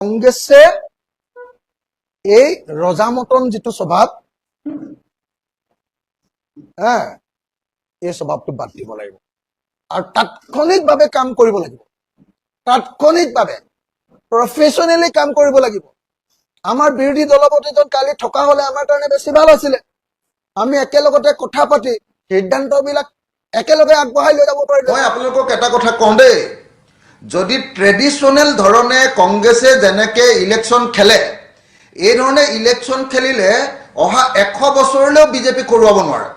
কংগ্ৰেছে এই ৰজামতন যিটো স্বভাৱ এই স্বভাৱটো বাদ দিব লাগিব আৰু তাৎক্ষণিকভাৱে কাম কৰিব লাগিব তাৎক্ষণিকভাৱে প্ৰফেচনেলি কাম কৰিব লাগিব আমাৰ বিৰোধী দলপতিজন কালি থকা হলে আমাৰ কাৰণে বেছি ভাল আছিলে আমি একেলগতে কথা পাতি সিদ্ধান্তবিলাক একেলগে আগবঢ়াই লৈ যাব পাৰিলো মই আপোনালোকক এটা কথা কওঁ দেই যদি ট্ৰেডিশনেল ধৰণে কংগ্ৰেছে যেনেকে ইলেকশ্যন খেলে এই ধৰণে ইলেকশ্যন খেলিলে অহা 100 বছৰলৈও বিজেপি খৰুৱাব নোৱাৰে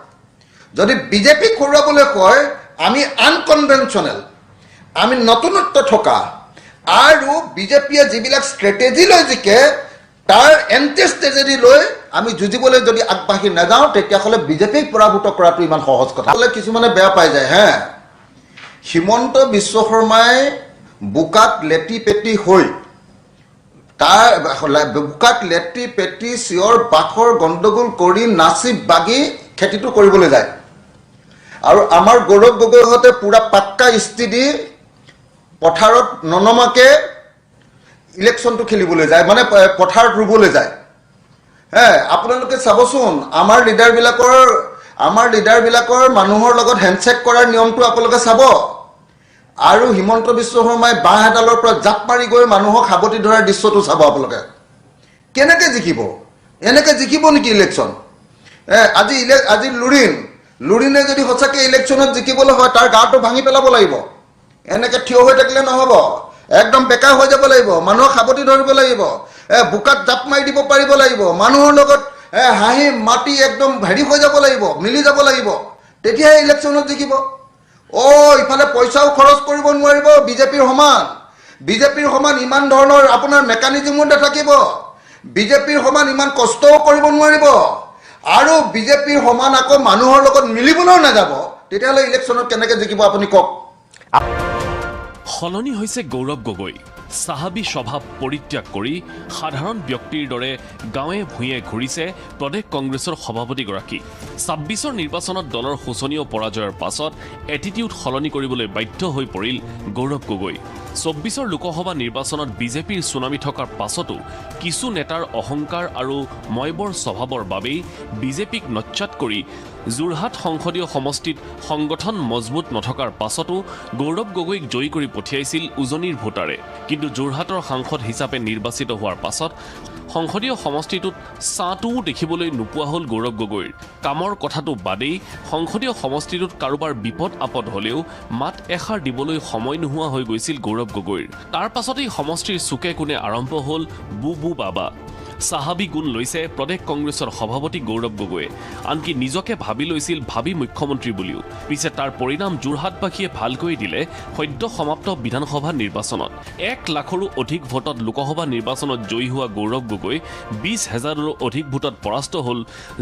যদি বিজেপি খৰুৱাবলৈ কয় আমি আনকনভেনচনেল আমি নতুনত্ব থকা আৰু বিজেপিয়ে যিবিলাক ষ্ট্ৰেটেজি লৈ জিকে তাৰ এণ্টি ষ্ট্ৰেটেজি লৈ আমি যুঁজিবলৈ যদি আগবাঢ়ি নাযাওঁ তেতিয়াহ'লে বিজেপিক পৰাভূত কৰাটো ইমান সহজ কথা হ'লে কিছুমানে বেয়া পাই যায় হে হিমন্ত বিশ্ব শৰ্মাই বুকাত লেটি পেটি হৈ তাৰ বুকাত লেটি পেটি চিঞৰ বাখৰ গণ্ডগোল কৰি নাচি বাগি খেতিটো কৰিবলৈ যায় আৰু আমাৰ গৌৰৱ গগৈহঁতে পুৰা পাক্কা স্থিতি পথাৰত ননমাকে ইলেকশ্যনটো খেলিবলৈ যায় মানে পথাৰত ৰুবলৈ যায় আপোনালোকে চাবচোন আমাৰ লিডাৰবিলাকৰ মানুহৰ লগত হেণ্ডশেক কৰাৰ নিয়মটো আপোনালোকে চাব আৰু হিমন্ত বিশ্ব শৰ্মাই বাঁহ এডালৰ পৰা জাপ মাৰি গৈ মানুহক সাৱটি ধৰাৰ দৃশ্যটো চাব আপোনালোকে কেনেকৈ জিকিব এনেকৈ জিকিব নেকি ইলেকশ্যন আজি লুৰিনে যদি সঁচাকৈ ইলেকশ্যনত জিকিবলৈ হয় তাৰ গাটো ভাঙি পেলাব লাগিব এনেকৈ থিয় হৈ থাকিলে নহ'ব একদম বেকা হৈ যাব লাগিব মানুহক সাৱটি ধৰিব লাগিব বুকাত জাপ মাৰি দিব পাৰিব লাগিব মানুহৰ লগত হাঁহি মাতি একদম হেৰি হৈ যাব লাগিব মিলি যাব লাগিব তেতিয়াহে ইলেকশ্যনত জিকিব ইফালে পইচাও খৰচ কৰিব নোৱাৰিব বিজেপিৰ সমান ইমান ধৰণৰ আপোনাৰ মেকানিজমো নাথাকিব বিজেপিৰ সমান ইমান কষ্টও কৰিব নোৱাৰিব আৰু বিজেপিৰ সমান আকৌ মানুহৰ লগত মিলিবলৈও নাযাব তেতিয়াহ'লে ইলেকশ্যনত কেনেকৈ জিকিব আপুনি কওক সলনি হৈছে গৌৰৱ গগৈ সাহাবী স্বভাৱ পৰিত্যাগ কৰি সাধাৰণ ব্যক্তিৰ দৰে গাঁৱে ভূঞে ঘূৰিছে প্ৰদেশ কংগ্ৰেছৰ সভাপতিগৰাকী ২৬ৰ নিৰ্বাচনত দলৰ শোচনীয় পৰাজয়ৰ পাছত এটিটিউড সলনি কৰিবলৈ বাধ্য হৈ পৰিল গৌৰৱ গগৈ ২৪ৰ লোকসভা নিৰ্বাচনত বিজেপিৰ চুনামি থকাৰ পাছতো কিছু নেতাৰ অহংকাৰ আৰু ময়বৰ স্বভাৱৰ বাবেই বিজেপিক নচ্চাত কৰি যোৰহাট সংসদীয় সমষ্টিত সংগঠন মজবুত নথকাৰ পাছতো গৌৰৱ গগৈক জয়ী কৰি পঠিয়াইছিল উজনিৰ ভোটাৰে কিন্তু যোৰহাটৰ সাংসদ হিচাপে নিৰ্বাচিত হোৱাৰ পাছত সংসদীয় সমষ্টিটোত ছাঁটোও দেখিবলৈ নোপোৱা হ'ল গৌৰৱ গগৈৰ কামৰ কথাটো বাদেই সংসদীয় সমষ্টিটোত কাৰোবাৰ বিপদ আপদ হ'লেও মাত এষাৰ দিবলৈ সময় নোহোৱা হৈ গৈছিল গৌৰৱ গগৈৰ তাৰ পাছতেই সমষ্টিৰ চুকে কোণে আৰম্ভ হ'ল বু বাবা সাহাবী গুণ লৈছে প্ৰদেশ কংগ্ৰেছৰ সভাপতি গৌৰৱ গগৈয়ে আনকি নিজকে ভাবি লৈছিল ভাবি মুখ্যমন্ত্ৰী বুলিও পিছে তাৰ পৰিণাম যোৰহাটবাসীয়ে ভালকৈ দিলে সদ্য সমাপ্ত বিধানসভা নিৰ্বাচনত 1 লাখৰো অধিক ভোটত লোকসভা নিৰ্বাচনত জয়ী হোৱা গৌৰৱ গগৈ ২০,০০০ৰো অধিক ভোটত পৰাস্ত হ'ল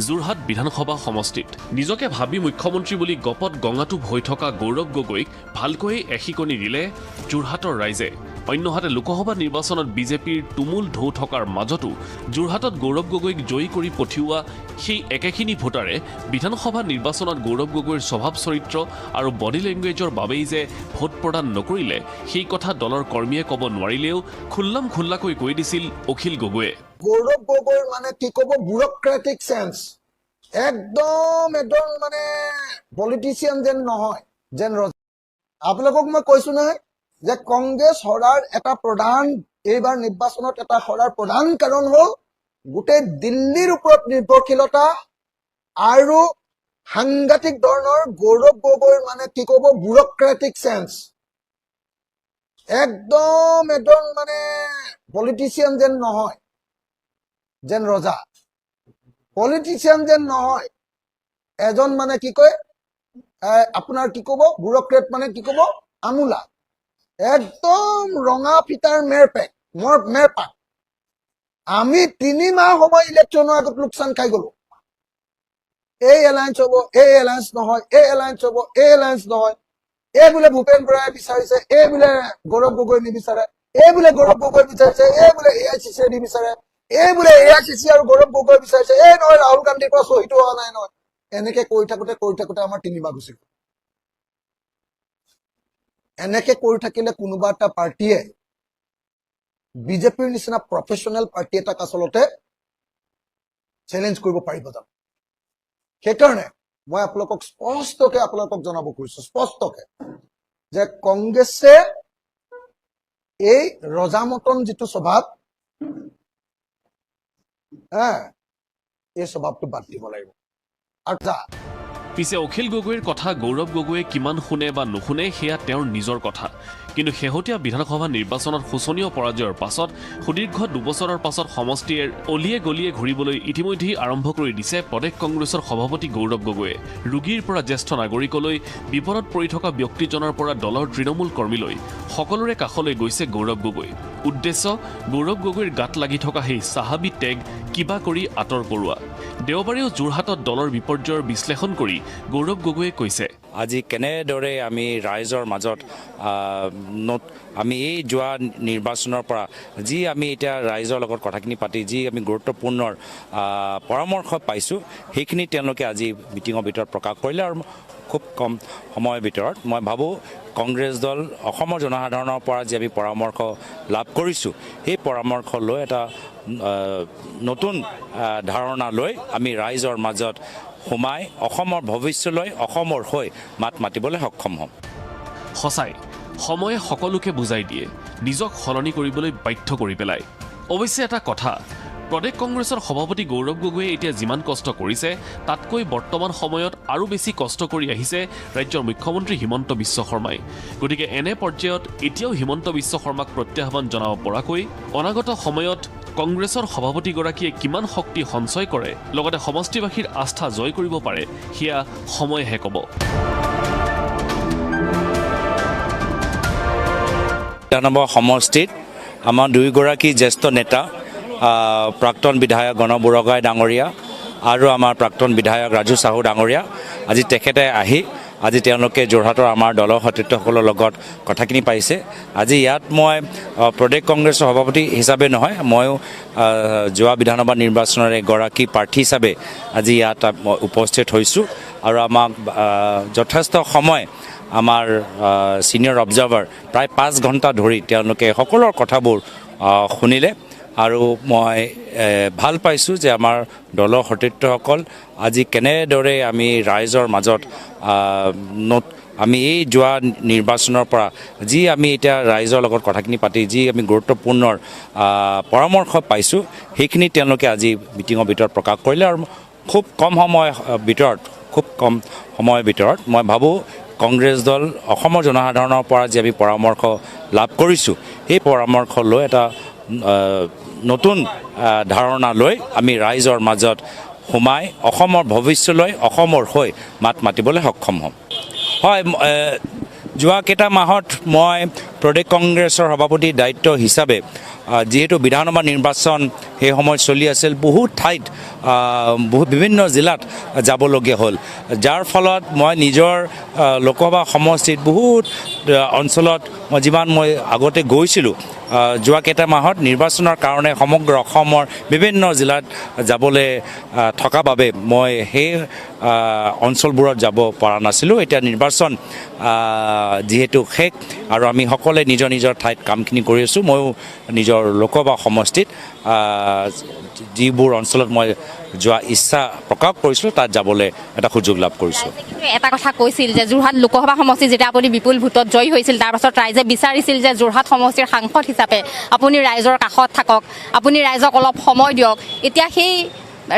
যোৰহাট বিধানসভা সমষ্টিত নিজকে ভাবি মুখ্যমন্ত্ৰী বুলি গপত গঙাটোপ হৈ থকা গৌৰৱ গগৈক ভালকৈ এশিকনি দিলে যোৰহাটৰ ৰাইজে অন্যহাতে লোকসভা নিৰ্বাচনত বিজেপিৰ তুমুল ঢৌ থকাৰ মাজতো যোৰহাটত গৌৰৱ গগৈক জয়ী কৰি পঠিওৱা সেই একেখিনি ভোটাৰে বিধানসভা নিৰ্বাচনত গৌৰৱ গগৈৰ স্বভাৱ চৰিত্ৰ আৰু বডি লেংগুৱেজৰ বাবেই যে ভোট প্ৰদান নকৰিলে সেই কথা দলৰ কৰ্মীয়ে ক'ব নোৱাৰিলেও খোল্লাকৈ কৈ দিছিল অখিল গগৈয়ে গৌৰৱ গগৈৰ মানে কি ক'ব ব্যুৰক্ৰেটিক চেন্স একদম মানে পলিটিচিয়ান যেন নহয় যেন আপোনালোকক মই কৈছো নহয় যে কংগ্ৰেছ হৰাৰ এটা প্ৰধান এইবাৰ নিৰ্বাচনত এটা হৰাৰ প্ৰধান কাৰণ হ'ল গোটেই দিল্লীৰ ওপৰত নিৰ্ভৰশীলতা আৰু সাংঘাতিক ধৰণৰ গৌৰৱ গগৈৰ মানে কি ক'ব ব্যুৰক্ৰেটিক চেন্স একদম মানে পলিটিচিয়ান যেন নহয় যেন ৰজা পলিটিচিয়ান যেন নহয় এজন মানে কি কয় আপোনাৰ কি ক'ব ব্যুৰক্ৰেট মানে কি ক'ব আমোলা একদম ৰঙা ফিটাৰ মেৰপাক আমি 3 মাহ সময় ইলেকশ্যনৰ আগত লোকচান খাই গলো এই এলায়েন্স হ'ব এই এলায়েন্স নহয় এই এলায়েন্স হ'ব এই এলায়েন্স নহয় এই বোলে ভূপেন বৰাই বিচাৰিছে এই বোলে গৌৰৱ গগৈ নিবিচাৰে এই বোলে গৌৰৱ গগৈ বিচাৰিছে এই বোলে AICC নিবিচাৰে এই বোলে AICC আৰু গৌৰৱ গগৈ বিচাৰিছে এই নহয় ৰাহুল গান্ধীৰ পৰা চহীটো হোৱা নাই নহয় এনেকে কৈ থাকোঁতে আমাৰ 3 মাহ গুচি গ'ল এনেকে কৰি থাকিলে কোনোবা এটা পাৰ্টিয়ে বিজেপিৰ নিচিনা প্ৰফেচনেল পাৰ্টি এটাক আচলতে চেলেঞ্জ কৰিব পাৰিব জানো সেইকাৰণে মই আপোনালোকক স্পষ্টকৈ আপোনালোকক জনাব খুজিছো স্পষ্টকৈ যে কংগ্ৰেছে এই ৰজামতন যিটো স্বভাৱ এই স্বভাৱটো বাদ দিব লাগিব আৰু পিছে অখিল গগৈৰ কথা গৌৰৱ গগৈয়ে কিমান শুনে বা নুশুনে সেয়া তেওঁৰ নিজৰ কথা কিন্তু শেহতীয়া বিধানসভা নিৰ্বাচনত শোচনীয় পৰাজয়ৰ পাছত সুদীৰ্ঘ 2 বছৰৰ পাছত সমষ্টিৰ অলিয়ে গলিয়ে ঘূৰিবলৈ ইতিমধ্যেই আৰম্ভ কৰি দিছে প্ৰদেশ কংগ্ৰেছৰ সভাপতি গৌৰৱ গগৈয়ে ৰোগীৰ পৰা জ্যেষ্ঠ নাগৰিকলৈ বিপদত পৰি থকা ব্যক্তিজনৰ পৰা দলৰ তৃণমূল কৰ্মীলৈ সকলোৰে কাষলৈ গৈছে গৌৰৱ গগৈ উদ্দেশ্য গৌৰৱ গগৈৰ গাত লাগি থকা সেই চাহাবী টেগ কিবা কৰি আঁতৰ কৰোৱা দেওবাৰেও যোৰহাটত দলৰ বিপৰ্যয়ৰ বিশ্লেষণ কৰি গৌৰৱ গগৈয়ে কৈছে আজি কেনেদৰে আমি ৰাইজৰ মাজত আমি এই যোৱা নিৰ্বাচনৰ পৰা যি আমি এতিয়া ৰাইজৰ লগত কথাখিনি পাতি যি আমি গুৰুত্বপূৰ্ণ পৰামৰ্শ পাইছোঁ সেইখিনি তেওঁলোকে আজি মিটিঙৰ ভিতৰত প্ৰকাশ কৰিলে আৰু খুব কম সময়ৰ ভিতৰত মই ভাবোঁ কংগ্ৰেছ দল অসমৰ জনসাধাৰণৰ পৰা যি আমি পৰামৰ্শ লাভ কৰিছোঁ সেই পৰামৰ্শ লৈ এটা নতুন ধাৰণা লৈ আমি ৰাইজৰ মাজত সোমাই অসমৰ ভৱিষ্যতলৈ অসমৰ হৈ মাত মাতিবলৈ সক্ষম হ'ম সঁচাই সময়ে সকলোকে বুজাই দিয়ে নিজক সলনি কৰিবলৈ বাধ্য কৰি পেলায় অৱশ্যে এটা কথা প্ৰদেশ কংগ্ৰেছৰ সভাপতি গৌৰৱ গগৈয়ে এতিয়া যিমান কষ্ট কৰিছে তাতকৈ বৰ্তমান সময়ত আৰু বেছি কষ্ট কৰি আহিছে ৰাজ্যৰ মুখ্যমন্ত্ৰী হিমন্ত বিশ্ব শৰ্মাই গতিকে এনে পৰ্যায়ত এতিয়াও হিমন্ত বিশ্ব শৰ্মাক প্ৰত্যাহ্বান জনাব পৰাকৈ অনাগত সময়ত কংগ্ৰেছৰ সভাপতিগৰাকীয়ে কিমান শক্তি সঞ্চয় কৰে লগতে সমষ্টিবাসীৰ আস্থা জয় কৰিব পাৰে সেয়া সময়হে ক'ব সমষ্টিত আমাৰ দুয়োগৰাকী জ্যেষ্ঠ নেতা প্ৰাক্তন বিধায়ক গণ বুঢ়াগোহাঁই ডাঙৰীয়া আৰু আমাৰ প্ৰাক্তন বিধায়ক ৰাজু চাহু ডাঙৰীয়া আজি তেখেতে আহি আজি তেওঁলোকে যোৰহাটৰ আমাৰ দলৰ সতীৰ্থসকলৰ লগত কথাখিনি পাইছে আজি ইয়াত মই প্ৰদেশ কংগ্ৰেছৰ সভাপতি হিচাপে নহয় ময়ো যোৱা বিধানসভা নিৰ্বাচনৰ এগৰাকী প্ৰাৰ্থী হিচাপে আজি ইয়াত উপস্থিত হৈছোঁ আৰু আমাক যথেষ্ট সময় আমাৰ ছিনিয়ৰ অবজাৰ্ভাৰ প্ৰায় 5 ঘণ্টা ধৰি তেওঁলোকে সকলোৰ কথাবোৰ শুনিলে আৰু মই ভাল পাইছোঁ যে আমাৰ দলৰ সতীৰ্থসকল আজি কেনেদৰে আমি ৰাইজৰ মাজত আমি এই যোৱা নিৰ্বাচনৰ পৰা যি আমি এতিয়া ৰাইজৰ লগত কথাখিনি পাতি যি আমি গুৰুত্বপূৰ্ণ পৰামৰ্শ পাইছোঁ সেইখিনি তেওঁলোকে আজি মিটিঙৰ ভিতৰত প্ৰকাশ কৰিলে আৰু খুব কম সময়ৰ ভিতৰত মই ভাবোঁ কংগ্ৰেছ দল অসমৰ জনসাধাৰণৰ পৰা যি আমি পৰামৰ্শ লাভ কৰিছোঁ সেই পৰামৰ্শ লৈ এটা নতুন ধাৰণা লৈ আমি ৰাইজৰ মাজত সোমাই অসমৰ ভৱিষ্যতলৈ অসমৰ হৈ মাত মাতিবলৈ সক্ষম হ'ম হয় যোৱা কেইটা মাহত মই প্ৰদেশ কংগ্ৰেছৰ সভাপতিৰ দায়িত্ব হিচাপে যিহেতু বিধানসভা নিৰ্বাচন সেই সময়ত চলি আছিল বহুত ঠাইত বিভিন্ন জিলাত যাবলগীয়া হ'ল যাৰ ফলত মই নিজৰ লোকসভা সমষ্টিত বহুত অঞ্চলত মই আগতে গৈছিলোঁ যোৱা কেইটা মাহত নিৰ্বাচনৰ কাৰণে সমগ্ৰ অসমৰ বিভিন্ন জিলাত যাবলৈ থকা বাবে মই সেই অঞ্চলবোৰত যাব পৰা নাছিলোঁ এতিয়া নিৰ্বাচন যিহেতু শেষ আৰু আমি সকলোৱে নিজৰ নিজৰ ঠাইত কামখিনি কৰি আছোঁ ময়ো নিজৰ লোকসভা সমষ্টিত যিবোৰ অঞ্চলত মই যোৱা ইচ্ছা প্ৰকাশ কৰিছিলোঁ তাত যাবলৈ এটা সুযোগ লাভ কৰিছোঁ এটা কথা কৈছিল যে যোৰহাট লোকসভা সমষ্টি যেতিয়া আপুনি বিপুল ভোটত জয়ী হৈছিল তাৰ পাছত ৰাইজে বিচাৰিছিল যে যোৰহাট সমষ্টিৰ সাংসদ হিচাপে আপুনি ৰাইজৰ কাষত থাকক আপুনি ৰাইজক অলপ সময় দিয়ক এতিয়া সেই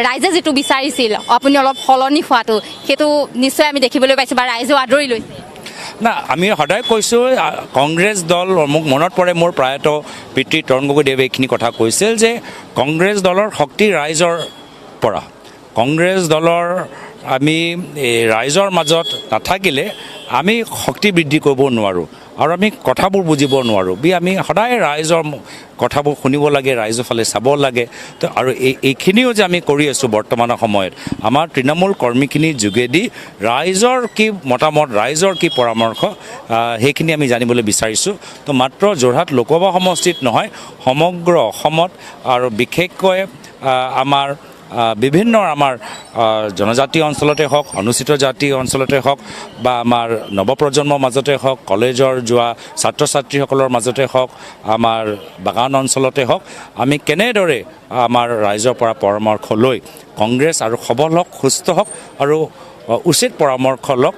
ৰাইজে যিটো বিচাৰিছিল আপুনি অলপ সলনি হোৱাটো সেইটো নিশ্চয় আমি দেখিবলৈ পাইছোঁ বা ৰাইজেও আদৰি লৈছে না আমি সদায় কৈছোঁ কংগ্ৰেছ দল মোক মনত পৰে মোৰ প্ৰয়াত পিতৃ তৰুণ গগৈদেৱে এইখিনি কথা কৈছিল যে কংগ্ৰেছ দলৰ শক্তি ৰাইজৰ পৰা কংগ্ৰেছ দলৰ আমি ৰাইজৰ মাজত নাথাকিলে আমি শক্তি বৃদ্ধি কৰিব নোৱাৰোঁ আৰু আমি কথাবোৰ বুজিব নোৱাৰোঁ আমি সদায় ৰাইজৰ কথাবোৰ শুনিব লাগে ৰাইজৰ ফালে চাব লাগে তো আৰু এইখিনিও যে আমি কৰি আছোঁ বৰ্তমানৰ সময়ত আমাৰ তৃণমূল কৰ্মীখিনিৰ যোগেদি ৰাইজৰ কি মতামত ৰাইজৰ কি পৰামৰ্শ সেইখিনি আমি জানিবলৈ বিচাৰিছোঁ তো মাত্ৰ যোৰহাট লোকসভা সমষ্টিত নহয় সমগ্ৰ অসমত আৰু বিশেষকৈ আমাৰ বিভিন্ন আমাৰ জনজাতি অঞ্চলতে হওক, অনুচিত জাতি অঞ্চলতে হওক বা আমাৰ নৱপ্ৰজন্মৰ মাজতে হওক, কলেজৰ যোৱা ছাত্ৰ ছাত্ৰীসকলৰ মাজতে হওক, আমাৰ বাগান অঞ্চলতে হওক, আমি কেনেদৰে আমাৰ ৰাইজৰ পৰা পৰামৰ্শ লৈ কংগ্ৰেছ আৰু সবল হওক, সুস্থ হওক আৰু উচিত পৰামৰ্শ লওক,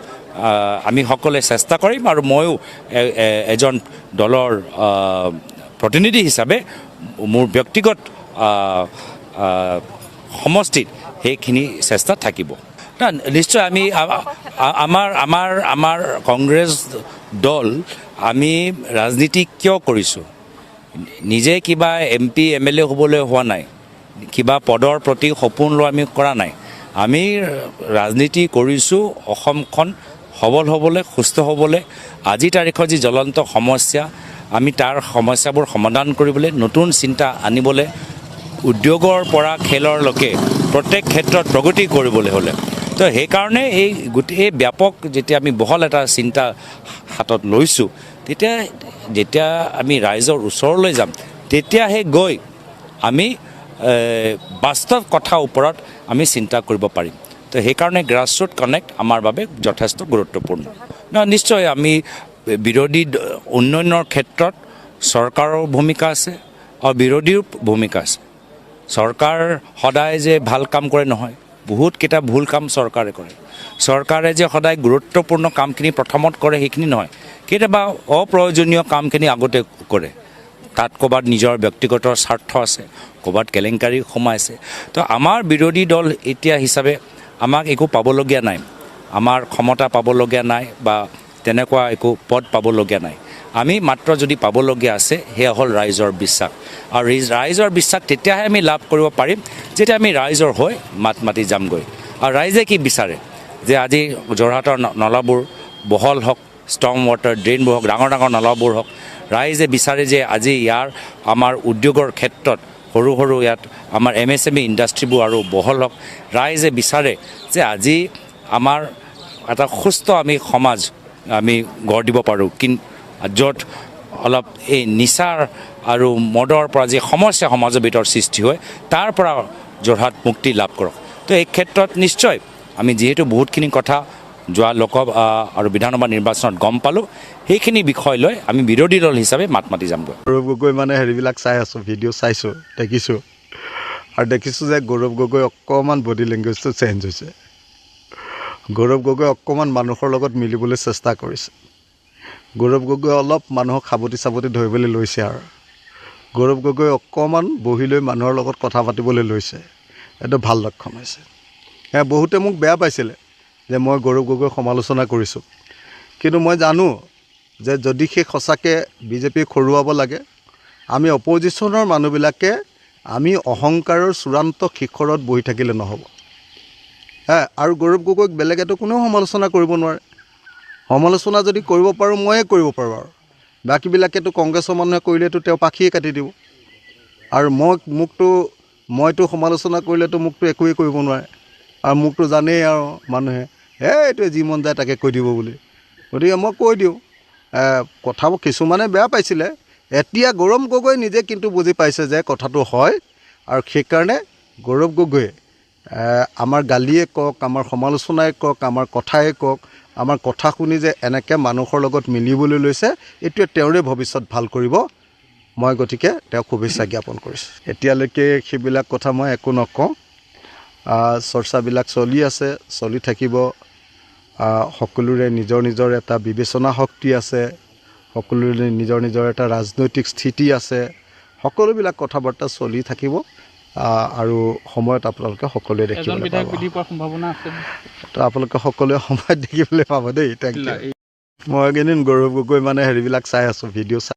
আমি সকলোৱে চেষ্টা কৰিম। আৰু ময়ো এজন দলৰ প্ৰতিনিধি হিচাপে মোৰ ব্যক্তিগত সমষ্টিত সেইখিনি চেষ্টা থাকিব। নিশ্চয় আমি আমাৰ কংগ্ৰেছ দল আমি ৰাজনীতি কিয় কৰিছোঁ? নিজে কিবা MP MLA হ'বলৈ হোৱা নাই, কিবা পদৰ প্ৰতি সপোন লৈ আমি কৰা নাই। আমি ৰাজনীতি কৰিছোঁ অসমখন সবল হ'বলৈ, সুস্থ হ'বলৈ, আজিৰ তাৰিখৰ যি জ্বলন্ত সমস্যা, আমি তাৰ সমস্যাবোৰ সমাধান কৰিবলৈ, নতুন চিন্তা আনিবলৈ, উদ্যোগৰ পৰা খেলৰলৈকে প্ৰত্যেক ক্ষেত্ৰত প্ৰগতি কৰিবলৈ হ'লে। তো সেইকাৰণে এই ব্যাপক যেতিয়া আমি বহল এটা চিন্তা হাতত লৈছোঁ, যেতিয়া আমি ৰাইজৰ ওচৰলৈ যাম, তেতিয়াহে গৈ আমি বাস্তৱ কথাৰ ওপৰত আমি চিন্তা কৰিব পাৰিম। তো সেইকাৰণে গ্ৰাছৰুট কানেক্ট আমাৰ বাবে যথেষ্ট গুৰুত্বপূৰ্ণ। নিশ্চয় আমি বিৰোধী উন্নয়নৰ ক্ষেত্ৰত চৰকাৰৰ ভূমিকা আছে আৰু বিৰোধীৰ ভূমিকা আছে। চৰকাৰ সদায় যে ভাল কাম কৰে নহয়, বহুতকেইটা ভুল কাম চৰকাৰে কৰে। চৰকাৰে যে সদায় গুৰুত্বপূৰ্ণ কামখিনি প্ৰথমত কৰে সেইখিনি নহয়, কেতিয়াবা অপ্ৰয়োজনীয় কামখিনি আগতে কৰে। তাত ক'ৰবাত নিজৰ ব্যক্তিগত স্বাৰ্থ আছে, ক'ৰবাত কেলেংকাৰী সোমাইছে। তো আমাৰ বিৰোধী দল এতিয়া হিচাপে আমাক একো পাবলগীয়া নাই, আমাৰ ক্ষমতা পাবলগীয়া নাই বা তেনেকুৱা একো পদ পাবলগীয়া নাই। আমি মাত্ৰ যদি পাবলগীয়া আছে সেয়া হ'ল ৰাইজৰ বিশ্বাস। আৰু ৰাইজৰ বিশ্বাস তেতিয়াহে আমি লাভ কৰিব পাৰিম যেতিয়া আমি ৰাইজৰ হৈ মাত মাতি যামগৈ। আৰু ৰাইজে কি বিচাৰে যে আজি যোৰহাটৰ নলাবোৰ বহল হওক, ষ্টৰ্ম ৱাটাৰ ড্ৰেইনবোৰ হওক, ডাঙৰ ডাঙৰ নলাবোৰ হওক। ৰাইজে বিচাৰে যে আজি ইয়াৰ আমাৰ উদ্যোগৰ ক্ষেত্ৰত সৰু সৰু ইয়াত আমাৰ MSME ইণ্ডাষ্ট্ৰীবোৰ আৰু বহল হওক। ৰাইজে বিচাৰে যে আজি আমাৰ এটা সুস্থ আমি সমাজ আমি গঢ় দিব পাৰোঁ, য'ত অলপ এই নিচাৰ আৰু মদৰ পৰা যি সমস্যা সমাজৰ ভিতৰত সৃষ্টি হয় তাৰ পৰা যোৰহাট মুক্তি লাভ কৰক। তো এই ক্ষেত্ৰত নিশ্চয় আমি যিহেতু বহুতখিনি কথা যোৱা আৰু বিধানসভা নিৰ্বাচনত গম পালোঁ, সেইখিনি বিষয় লৈ আমি বিৰোধী দল হিচাপে মাত মাতি যামগৈ। গৌৰৱ গগৈ মানে হেৰিবিলাক চাই আছোঁ, ভিডিঅ' চাইছোঁ, দেখিছোঁ। আৰু দেখিছোঁ যে গৌৰৱ গগৈ অকণমান বডি লেংগুৱেজটো চেঞ্জ হৈছে। গৌৰৱ গগৈ অকণমান মানুহৰ লগত মিলিবলৈ চেষ্টা কৰিছে। গৌৰৱ গগৈ অলপ মানুহক সাৱটি ধৰিবলৈ লৈছে। আৰু গৌৰৱ গগৈ অকণমান বহি লৈ মানুহৰ লগত কথা পাতিবলৈ লৈছে। এইটো ভাল লক্ষণ হৈছে। বহুতে মোক বেয়া পাইছিলে যে মই গৌৰৱ গগৈক সমালোচনা কৰিছোঁ, কিন্তু মই জানো যে যদি সেই সঁচাকৈ বিজেপিক হৰুৱাব লাগে, আমি অপজিশ্যনৰ মানুহবিলাকে আমি অহংকাৰৰ চূড়ান্ত শিখৰত বহি থাকিলে নহ'ব। আৰু গৌৰৱ গগৈক বেলেগেতো কোনেও সমালোচনা কৰিব নোৱাৰে। সমালোচনা যদি কৰিব পাৰোঁ ময়ে কৰিব পাৰোঁ। আৰু বাকীবিলাকেতো কংগ্ৰেছৰ মানুহে কৰিলেতো তেওঁ পাখিয়ে কাটি দিব। আৰু মইতো সমালোচনা কৰিলেতো মোকতো একোৱেই কৰিব নোৱাৰে। আৰু মোকতো জানেই আৰু মানুহে এইটোৱে যি মন যায় তাকে কৈ দিব বুলি। গতিকে মই কৈ দিওঁ। কথাবোৰ কিছুমানে বেয়া পাইছিলে, এতিয়া গৌৰৱ গগৈ নিজে কিন্তু বুজি পাইছে যে কথাটো হয়। আৰু সেইকাৰণে গৌৰৱ গগৈয়ে আমাৰ গালিয়ে কওক, আমাৰ সমালোচনাই কওক, আমাৰ কথাই কওক, আমাৰ কথা শুনি যে এনেকৈ মানুহৰ লগত মিলিবলৈ লৈছে, এইটোৱে তেওঁৰে ভৱিষ্যত ভাল কৰিব। মই গতিকে তেওঁক শুভেচ্ছা জ্ঞাপন কৰিছোঁ। এতিয়ালৈকে সেইবিলাক কথা মই একো নকওঁ। চৰ্চাবিলাক চলি আছে, চলি থাকিব। সকলোৰে নিজৰ নিজৰ এটা বিবেচনা শক্তি আছে, সকলোৰে নিজৰ নিজৰ এটা ৰাজনৈতিক স্থিতি আছে। সকলোবিলাক কথা বাৰ্তা চলি থাকিব। আৰু সময়ত আপোনালোকে সকলোৱে দেখিবলৈ পাব। তো আপোনালোকে সকলোৱে সময়ত দেখিবলৈ পাব দেই। Thank you. মই এইকেইদিন গৌৰৱ গগৈ মানে হেৰিবিলাক চাই আছোঁ, ভিডিঅ' চাই